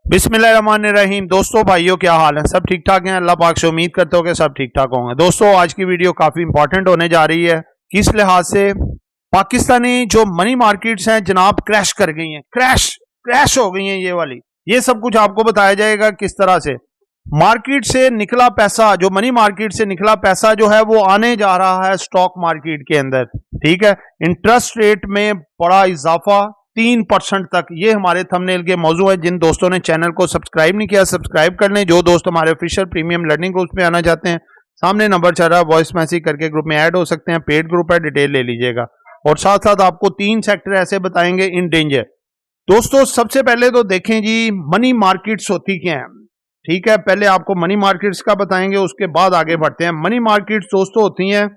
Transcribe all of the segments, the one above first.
बिस्मिल्लाहिर्रहमानिर्रहीम। दोस्तों भाइयों, क्या हाल है? सब ठीक ठाक हैं? अल्लाह पाक से उम्मीद करते हो कि सब ठीक ठाक होंगे। दोस्तों, आज की वीडियो काफ़ी इंपॉर्टेंट होने जा रही है। किस लिहाज से? पाकिस्तानी जो मनी मार्केट्स हैं जनाब, क्रैश कर गई हैं, क्रैश हो गई हैं ये वाली। ये सब कुछ आपको बताया जाएगा किस तरह से मार्केट से निकला पैसा, जो मनी मार्केट से निकला पैसा जो है वो आने जा रहा है स्टॉक मार्केट के अंदर। ठीक है, इंटरेस्ट रेट में बड़ा इजाफा 3% तक, ये हमारे थंबनेल के मौजू है। जिन दोस्तों ने चैनल को सब्सक्राइब नहीं किया, सब्सक्राइब कर लें। जो दोस्त हमारे ऑफिशियल प्रीमियम लर्निंग ग्रुप में आना चाहते हैं, सामने नंबर चल रहा है, वॉइस मैसेज करके ग्रुप में ऐड हो सकते हैं। पेड ग्रुप है, डिटेल ले लीजिएगा। और साथ साथ आपको 3 सेक्टर ऐसे बताएंगे इन डेंजर। दोस्तों, सबसे पहले तो देखें जी, मनी मार्केट्स होती क्या है। ठीक है, पहले आपको मनी मार्केट्स का बताएंगे, उसके बाद आगे बढ़ते हैं। मनी मार्केट्स दोस्तों होती हैं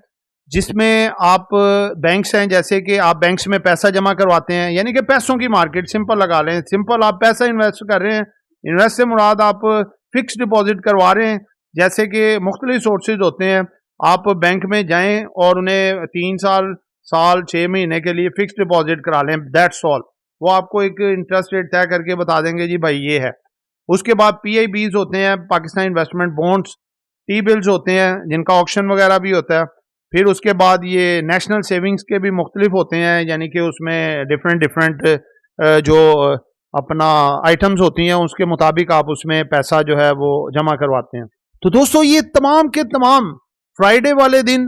जिसमें आप बैंक्स हैं, जैसे कि आप बैंक्स में पैसा जमा करवाते हैं, यानी कि पैसों की मार्केट सिंपल लगा लें। सिंपल आप पैसा इन्वेस्ट कर रहे हैं, इन्वेस्ट से मुराद आप फिक्स डिपॉजिट करवा रहे हैं। जैसे कि मुख्तलिफ सोर्सेज होते हैं, आप बैंक में जाएं और उन्हें 3 साल 6 महीने के लिए फिक्स डिपॉजिट करा लें, दैट्स ऑल। वो आपको एक इंटरेस्ट रेट तय करके बता देंगे जी भाई ये है। उसके बाद PIBs होते हैं, पाकिस्तान इन्वेस्टमेंट बॉन्ड्स, T-बिल्स होते हैं जिनका ऑक्शन वगैरह भी होता है। फिर उसके बाद ये नेशनल सेविंग्स के भी मुख्तलिफ होते हैं, यानी कि उसमें डिफरेंट जो अपना आइटम्स होती हैं उसके मुताबिक आप उसमें पैसा जो है वो जमा करवाते हैं। तो दोस्तों, ये तमाम के तमाम फ्राइडे वाले दिन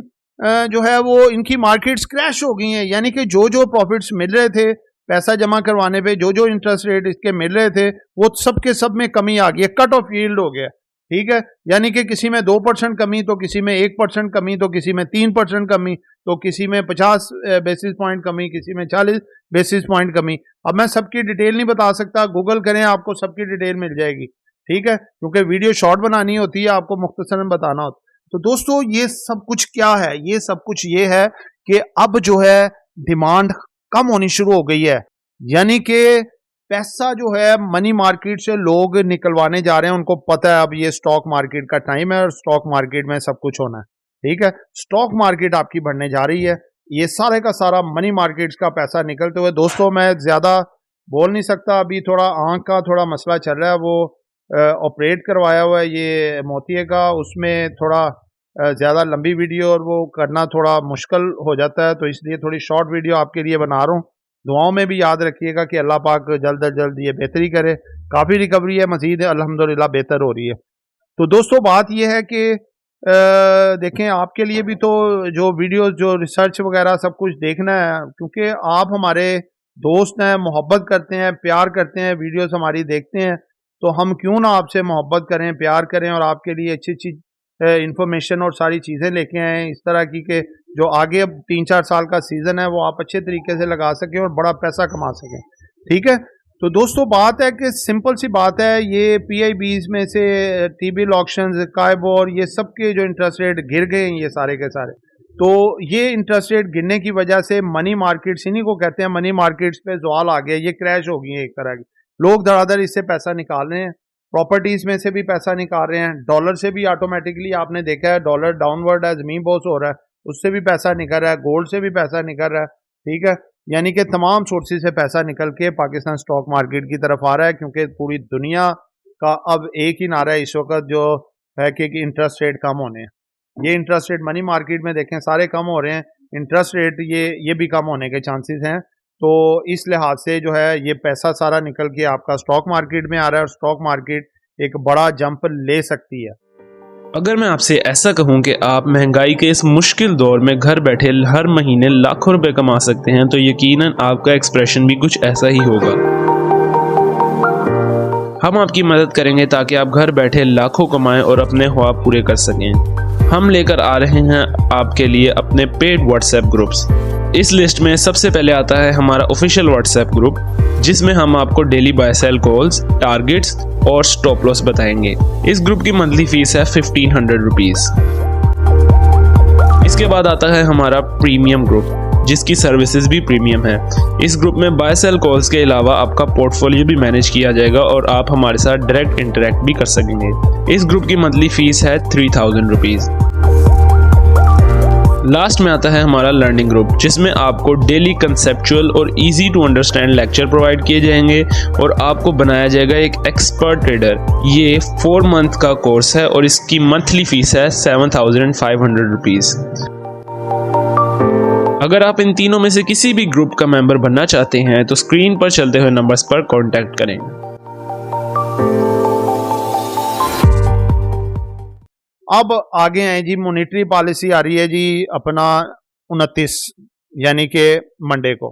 जो है वो इनकी मार्केट्स क्रैश हो गई हैं। यानी कि जो प्रॉफिट्स मिल रहे थे पैसा जमा करवाने पे, जो इंटरेस्ट रेट इसके मिल रहे थे, वो सब के सब में कमी आ गई, कट ऑफ यील्ड हो गया। ठीक है, यानी कि किसी में 2% कमी, तो किसी में 1% कमी, तो किसी में 3% कमी, तो किसी में 50 बेसिस पॉइंट कमी, किसी में 40 बेसिस पॉइंट कमी। अब मैं सबकी डिटेल नहीं बता सकता, गूगल करें आपको सबकी डिटेल मिल जाएगी। ठीक है, क्योंकि वीडियो शॉर्ट बनानी होती है, आपको मुख्तसरन बताना होता है। तो दोस्तों, ये सब कुछ क्या है? ये सब कुछ ये है कि अब जो है डिमांड कम होनी शुरू हो गई है, यानी कि पैसा जो है मनी मार्केट से लोग निकलवाने जा रहे हैं। उनको पता है अब ये स्टॉक मार्केट का टाइम है और स्टॉक मार्केट में सब कुछ होना है। ठीक है, स्टॉक मार्केट आपकी बढ़ने जा रही है, ये सारे का सारा मनी मार्केट्स का पैसा निकलते हुए। दोस्तों, मैं ज्यादा बोल नहीं सकता, अभी थोड़ा आंख का थोड़ा मसला चल रहा है, वो ऑपरेट करवाया हुआ है ये मोतिये का, उसमें थोड़ा ज्यादा लंबी वीडियो और वो करना थोड़ा मुश्किल हो जाता है, तो इसलिए थोड़ी शॉर्ट वीडियो आपके लिए बना रहा हूँ। दुआओं में भी याद रखिएगा कि अल्लाह पाक जल्द अज जल्द ये बेहतरी करे। काफ़ी रिकवरी है, मजीद अल्हम्दुलिल्लाह बेहतर हो रही है। तो दोस्तों, बात ये है कि देखें, आपके लिए भी तो जो वीडियोस, जो रिसर्च वगैरह सब कुछ देखना है, क्योंकि आप हमारे दोस्त हैं, मोहब्बत करते हैं, प्यार करते हैं, वीडियोस हमारी देखते हैं, तो हम क्यों ना आपसे मोहब्बत करें, प्यार करें और आपके लिए अच्छी अच्छी इंफॉर्मेशन और सारी चीज़ें लेके आएँ इस तरह की कि जो आगे अब 3-4 साल का सीज़न है वो आप अच्छे तरीके से लगा सकें और बड़ा पैसा कमा सकें। ठीक है, तो दोस्तों, बात है कि सिंपल सी बात है, ये PIBs में से T-बिल ऑक्शंस, काइबोर, ये सब के जो इंटरेस्ट रेट गिर गए हैं ये सारे के सारे। तो ये इंटरेस्ट रेट गिरने की वजह से मनी मार्केट्स, इन्हीं को कहते हैं मनी मार्केट्स पे ज़वाल आ गया, ये क्रैश हो गई है एक तरह की। लोग धड़ाधड़ इससे पैसा निकाल रहे हैं, प्रॉपर्टीज में से भी पैसा निकाल रहे हैं, डॉलर से भी ऑटोमेटिकली आपने देखा है डॉलर डाउनवर्ड है, ज़मीन बोस हो रहा है, उससे भी पैसा निकल रहा है, गोल्ड से भी पैसा निकल रहा है। ठीक है, यानी कि तमाम सोर्सेज से पैसा निकल के पाकिस्तान स्टॉक मार्केट की तरफ आ रहा है, क्योंकि पूरी दुनिया का अब एक ही नारा है इस वक्त जो है कि इंटरेस्ट रेट कम होने हैं। ये इंटरेस्ट रेट मनी मार्केट में देखें सारे कम हो रहे हैं, इंटरेस्ट रेट ये भी कम होने के चांसेस हैं। तो इस लिहाज से जो है ये पैसा सारा निकल के आपका स्टॉक मार्केट में आ रहा है और स्टॉक मार्केट एक बड़ा जंप ले सकती है। अगर मैं आपसे ऐसा कहूं कि आप महंगाई के इस मुश्किल दौर में घर बैठे हर महीने लाखों रुपए कमा सकते हैं, तो यकीनन आपका एक्सप्रेशन भी कुछ ऐसा ही होगा। हम आपकी मदद करेंगे ताकि आप घर बैठे लाखों कमाएं और अपने ख्वाब पूरे कर सकें। हम लेकर आ रहे हैं आपके लिए अपने पेड व्हाट्सएप ग्रुप्स। इस लिस्ट में सबसे पहले आता है हमारा ऑफिशियल व्हाट्सएप ग्रुप, जिसमें हम आपको daily buy sell calls, targets और स्टॉप लॉस बताएंगे। इस ग्रुप की मंथली फीस है 1500 रुपीज़। इसके बाद आता है हमारा प्रीमियम ग्रुप, जिसकी सर्विसेज भी प्रीमियम है। इस ग्रुप में बाय सेल कॉल्स के अलावा आपका पोर्टफोलियो भी मैनेज किया जाएगा और आप हमारे साथ डायरेक्ट इंटरेक्ट भी कर सकेंगे। इस ग्रुप की मंथली फीस है 3000 रुपीज़। लास्ट में आता है हमारा लर्निंग ग्रुप, जिसमें आपको डेली कंसेप्चुअल और easy to understand lecture provide किए जाएंगे और आपको बनाया जाएगा एक एक्सपर्ट ट्रेडर। ये 4 मंथ का कोर्स है और इसकी मंथली फीस है 7,500 रुपीज़। अगर आप इन तीनों में से किसी भी ग्रुप का मेंबर बनना चाहते हैं तो स्क्रीन पर चलते हुए नंबर्स पर कॉन्टैक्ट करें। अब आगे हैं जी, मॉनेटरी पॉलिसी आ रही है जी अपना 29 यानी कि मंडे को।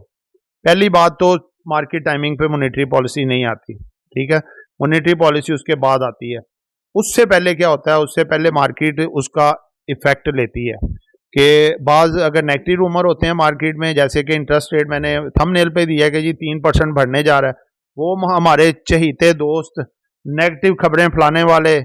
पहली बात तो मार्केट टाइमिंग पे मॉनेटरी पॉलिसी नहीं आती, ठीक है, मॉनेटरी पॉलिसी उसके बाद आती है। उससे पहले क्या होता है, उससे पहले मार्केट उसका इफेक्ट लेती है कि बाज अगर नेगेटिव रूमर होते हैं मार्केट में, जैसे कि इंटरेस्ट रेट मैंने थंबनेल पे दिया कि जी 3% बढ़ने जा रहा है, वो हमारे चहीते दोस्त नेगेटिव खबरें फैलाने वाले,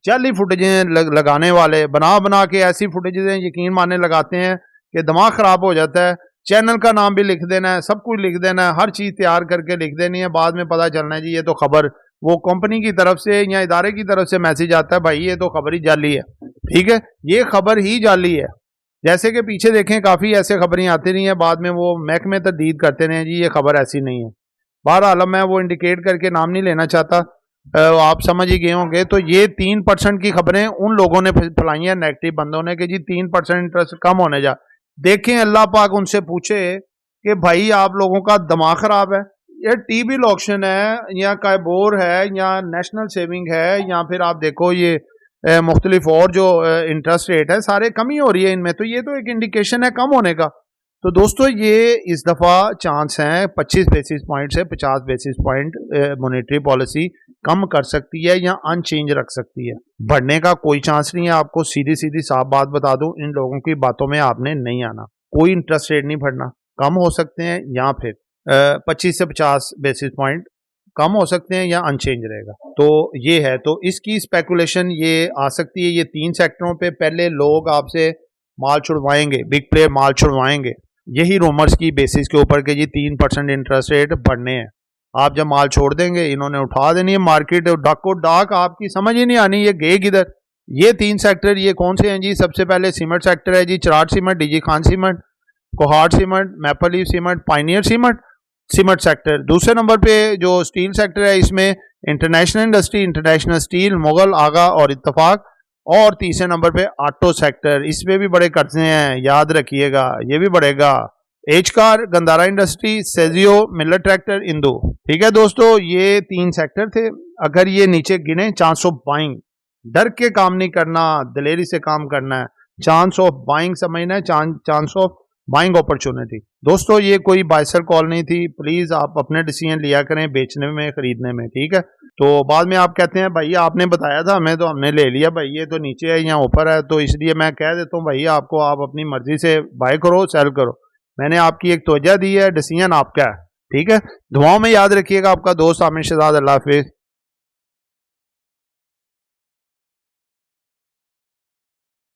जाली फुटेजें लगाने वाले, बना के ऐसी फुटेजें यकीन मानने लगाते हैं कि दिमाग ख़राब हो जाता है। चैनल का नाम भी लिख देना है, सब कुछ लिख देना है, हर चीज़ तैयार करके लिख देनी है, बाद में पता चलना है जी ये तो खबर वो कंपनी की तरफ से या इदारे की तरफ से मैसेज आता है, भाई ये तो खबर ही जाली है, ठीक है, ये खबर ही जाली है। जैसे कि पीछे देखें काफ़ी ऐसे खबरें आती रही हैं, बाद में वो महकमे तरदीद करते रहे जी ये खबर ऐसी नहीं है। बहरहाल मैं वो इंडिकेट करके नाम नहीं लेना चाहता, आप समझ ही गए होंगे। तो ये 3% की खबरें उन लोगों ने फैलाई हैं नेगेटिव बंदों ने कि जी 3% इंटरेस्ट कम होने जा। देखें अल्लाह पाक उनसे पूछे कि भाई आप लोगों का दिमाग ख़राब है, ये टी-बिल ऑक्शन है या कायबोर है या नेशनल सेविंग है या फिर आप देखो ये मुख्तलिफ और जो इंटरेस्ट रेट है सारे कमी हो रही है इनमें, तो ये तो एक इंडिकेशन है कम होने का। तो दोस्तों ये इस दफ़ा चांस हैं 25 बेसिस पॉइंट से 50 बेसिस पॉइंट मॉनेटरी पॉलिसी कम कर सकती है या अनचेंज रख सकती है। बढ़ने का कोई चांस नहीं है। आपको सीधी सीधी साफ बात बता दूं, इन लोगों की बातों में आपने नहीं आना। कोई इंटरेस्ट रेट नहीं बढ़ना, कम हो सकते हैं या फिर 25 से 50 बेसिस पॉइंट कम हो सकते हैं या अनचेंज रहेगा। तो ये है, तो इसकी स्पेकुलेशन ये आ सकती है। ये 3 सेक्टरों पे पहले लोग आपसे माल छुड़वाएंगे, बिग प्लेयर माल छुड़वाएंगे यही रूमर्स की बेसिस के ऊपर कि जी 3% इंटरेस्ट रेट बढ़ने हैं। आप जब माल छोड़ देंगे इन्होंने उठा देनी है मार्केट, डाको डाक आपकी समझ ही नहीं आनी ये गए किधर। ये 3 सेक्टर ये कौन से हैं जी? सबसे पहले सीमेंट सेक्टर है जी, चराट सीमेंट, डीजी Khan cement, Kohat cement, maple leaf cement, pioneer cement, cement sector. दूसरे नंबर पे जो स्टील सेक्टर है इसमें international industry, international steel, Mughal, Agha और इत्तफाक। और तीसरे नंबर पे ऑटो सेक्टर, इसमें भी बड़े कर्जे हैं, याद रखिएगा ये भी बढ़ेगा। एचकार, गंदारा इंडस्ट्री, सेजियो, मिलर ट्रैक्टर, इंदू। ठीक है दोस्तों, ये 3 सेक्टर थे। अगर ये नीचे गिने, चांस ऑफ बाइंग, डर के काम नहीं करना, दिलेरी से काम करना है। चांस ऑफ बाइंग समझना है, चांस ऑफ बाइंग अपॉर्चुनिटी। दोस्तों ये कोई बाइसर कॉल नहीं थी, प्लीज आप अपने डिसीजन लिया करें बेचने में खरीदने में, ठीक है। तो बाद में आप कहते हैं भाई आपने बताया था हमें तो हमने ले लिया, भाई ये तो नीचे है या ऊपर है, तो इसलिए मैं कह देता हूँ भाई आपको, आप अपनी मर्जी से बाय करो सेल करो, मैंने आपकी एक तवज्जो दी है, डिसीजन आपका है, ठीक है। दुआओं में याद रखिएगा। आपका दोस्त आमिर शहजाद, अल्लाह हाफिज़।